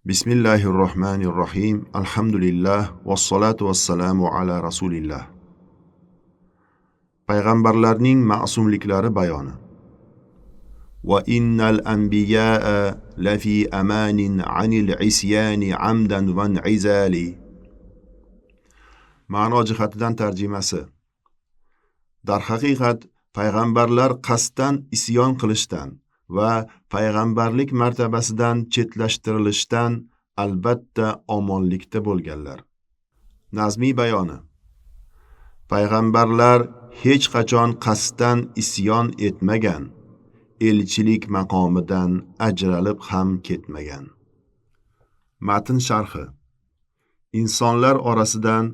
Bismillahirrohmanirrohim. Alhamdulillah. Vassalatu vassalamu ala rasulillah. Payg'ambarlarning ma'sumliklari bayoni. Va innal anbiya'a lafi amanin 'anil isyani 'amdan va izali. Ma'no jihatidan tarjimasi. Darhaqiqat payg'ambarlar qasddan isyon qilishdan va payg'ambarlik martabasidan chetlashtirilishdan albatta omonlikda bo'lganlar. Nazmiy bayoni. Payg'ambarlar hech qachon qasddan isyon etmagan, elchilik maqomidan ajralib ham ketmagan. Matn sharhi. Insonlar orasidan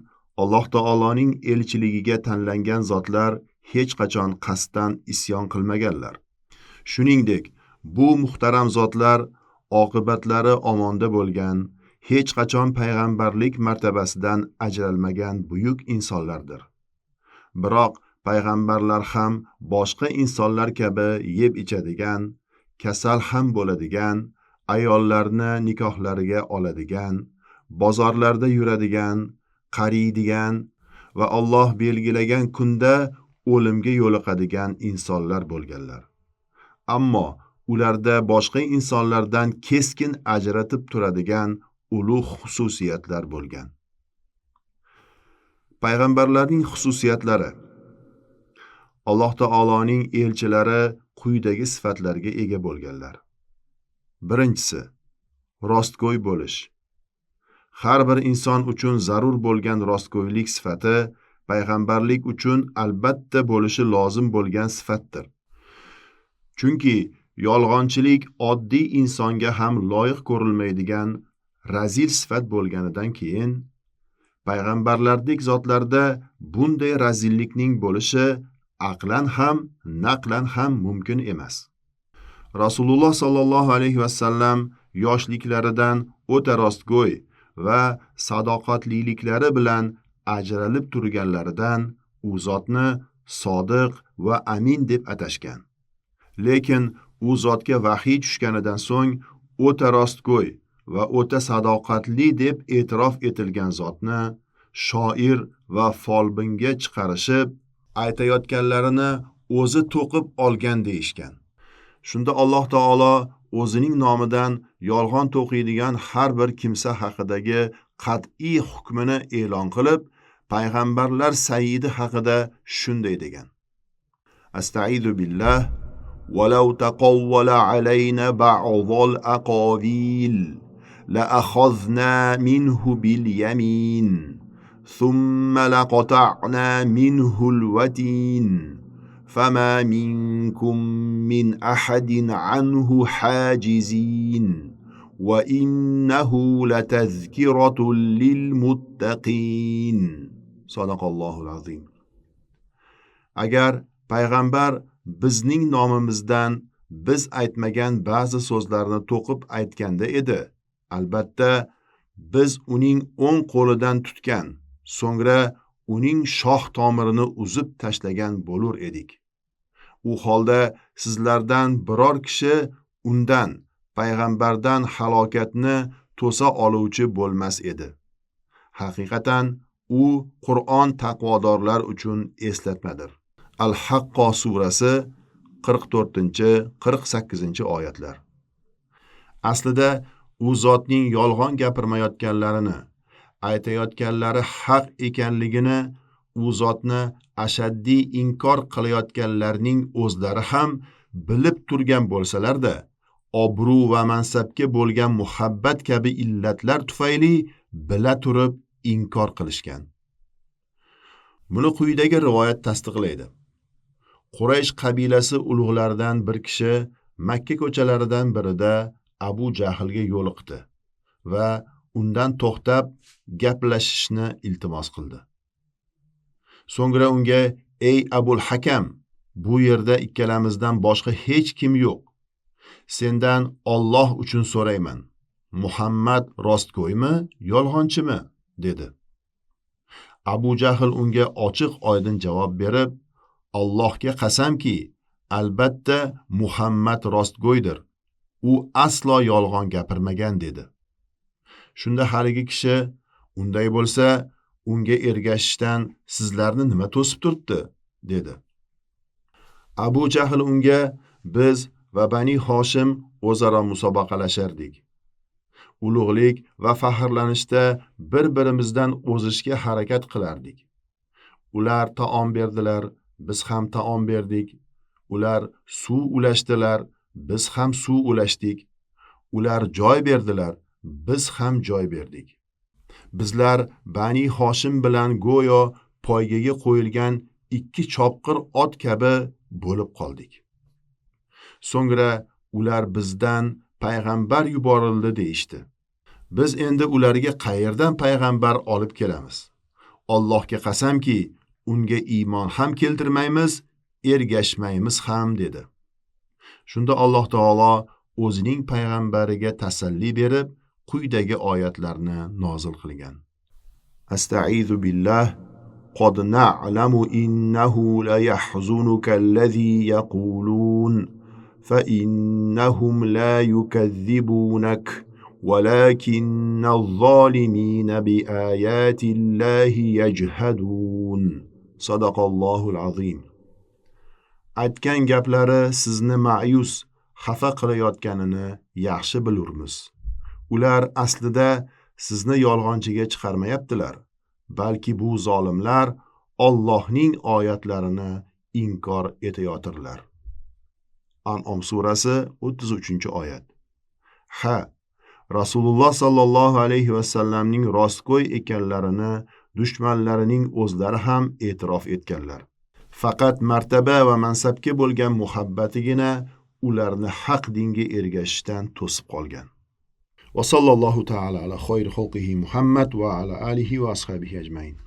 Alloh taoloning elchiligiga tanlangan zotlar hech qachon qasddan isyon qilmaganlar. Shuningdek, bu muhtaram zotlar oqibatlari omonda bo'lgan, hech qachon payg'ambarlik martabasidan ajralmagan buyuk insonlardir. Biroq payg'ambarlar ham boshqa insonlar kabi yeb ichadigan, kasal ham bo'ladigan, ayollarni nikohlariga oladigan, bozorlarda yuradigan, qariydigan va Alloh belgilagan kunda o'limga yo'liqadigan insonlar bo'lganlar. Ammo ularda boshqa insonlardan keskin ajratib turadigan ulug' xususiyatlar bo'lgan. Payg'ambarlarning xususiyatlari. Alloh taoloning elchilari quyidagi sifatlarga ega bo'lganlar. Birinchisi, rostgo'y bo'lish. Har bir inson uchun zarur bo'lgan rostgo'ylik sifati payg'ambarlik uchun albatta bo'lishi lozim bo'lgan sifatdir. Chunki yolg'onchilik oddiy insonga ham loyiq ko'rilmaydigan razil sifat bo'lganidan keyin payg'ambarlardek zotlarda bunday razillikning bo'lishi aqlan ham, naqlan ham mumkin emas. Rasululloh sallallohu alayhi vasallam yoshliklaridan o'ta rostgo'y va sadoqatliliklari bilan ajralib turganlaridan u zotni sodiq va amin deb atashgan. Lekin u zotga vahiy tushganidan so'ng o'ta rostgo'y va o'ta sadoqatli deb e'tirof etilgan zotni shoir va folbinga chiqarishib, aytayotganlarini o'zi to'qib olgan deyishgan. Shunda Alloh taolo o'zining nomidan yolg'on to'qiydigan har bir kimsa haqidagi qat'iy hukmini e'lon qilib, payg'ambarlar sayyidi haqida shunday degan. Astaizu billah. وَلَوْ تَقَوَّلَ عَلَيْنَا بَعْضَ الْأَقَاوِيلِ لَأَخَذْنَا مِنْهُ بِالْيَمِينِ ثُمَّ لَقَطَعْنَا مِنْهُ الْوَتِينَ فَمَا مِنْكُمْ مِنْ أَحَدٍ عَنْهُ حَاجِزِينَ وَإِنَّهُ لَتَذْكِرَةٌ لِلْمُتَّقِينَ صدق الله العظيم. Agar payg'ambar bizning nomimizdan biz aytmagan ba'zi so'zlarni to'qib aytganda edi, albatta biz uning o'ng qo'lidan tutgan, so'ngra uning shoh tomirini uzib tashlagan bo'lur edik. U holda sizlardan biror kishi undan, payg'ambardan halokatni to'sa oluvchi bo'lmas edi. Haqiqatan u Qur'on taqvodorlar uchun eslatmadir. Al-Haqqo surasi 44-48 oyatlar. Aslida u zotning yolg'on gapirmayotganlarini, aytayotganlari haq ekanligini u zotni ashaddiy inkor qilayotganlarning o'zlari ham bilib turgan bo'lsalarda, obro' va mansabga bo'lgan muhabbat kabi illatlar tufayli bila turib inkor qilishgan. Buni quyidagi rivoyat tasdiqlaydi. Quraysh qabilasi ulug'laridan bir kishi Makka ko'chalaridan birida Abu Jahlga yo'liqdi va undan to'xtab gaplashishni iltimos qildi. So'ngra unga: "Ey Abul Hakam, bu yerda ikkalamizdan boshqa hech kim yo'q. Sendan Alloh uchun so'rayman. Muhammad rostgo'ymi, yolg'onchimi?" dedi. Abu Jahl unga ochiq-oydin javob berib, Allohga qasamki, albatta Muhammad rostgo'ydir. U aslo yolg'on gapirmagan dedi. Shunda haligi kishi, unday bo'lsa, unga ergashishdan sizlarni nima to'sib turibdi, dedi. Abu Jahl unga, biz va Bani Hoshim o'zaro musobaqalashardik. Ulug'lik va faxrlanishda bir-birimizdan o'zishga harakat qilardik. Ular taom berdilar, biz ham taom berdik. Ular suv ulashdilar, biz ham suv ulashdik. Ular joy berdilar, biz ham joy berdik. Bizlar Bani Hoshim bilan go'yo poygaga qo'yilgan ikki chopqir ot kabi bo'lib qoldik. So'ngra ular bizdan payg'ambar yuborildi deyishdi. Biz endi ularga qayerdan payg'ambar olib kelamiz? Allohga qasamki, unga iymon ham keltirmaymiz, ergashmaymiz ham, dedi. Shunda Alloh taolo o'zining payg'ambariga tasalli berib, quyidagi oyatlarni nozil qilgan. Astaizu billah. قد نعلم إنه ليحزنك الذي يقولون فإنهم لا يكذبونك ولكن الظالمين بآيات الله يجحدون صدق الله العظيم. Aytgan gaplari sizni ma'yus, xafa qilayotganini yaxshi bilurmiz. Ular aslida sizni yolg'onchiga chiqarmayaptilar. Balki bu zolimlar Allohning oyatlarini inkor etayotirlar. An'om surasi 33-oyat. Rasululloh sallallohu alayhi va sallamning rostgo'y ekanlarini dushmanlarining o'zlari ham e'tirof etganlar. Faqat martaba va mansabga bo'lgan muhabbatigina ularni haq dinga ergashishdan to'sib qolgan. وصلى الله تعالى على خير خلقه محمد وعلى آله وأصحابه أجمعين.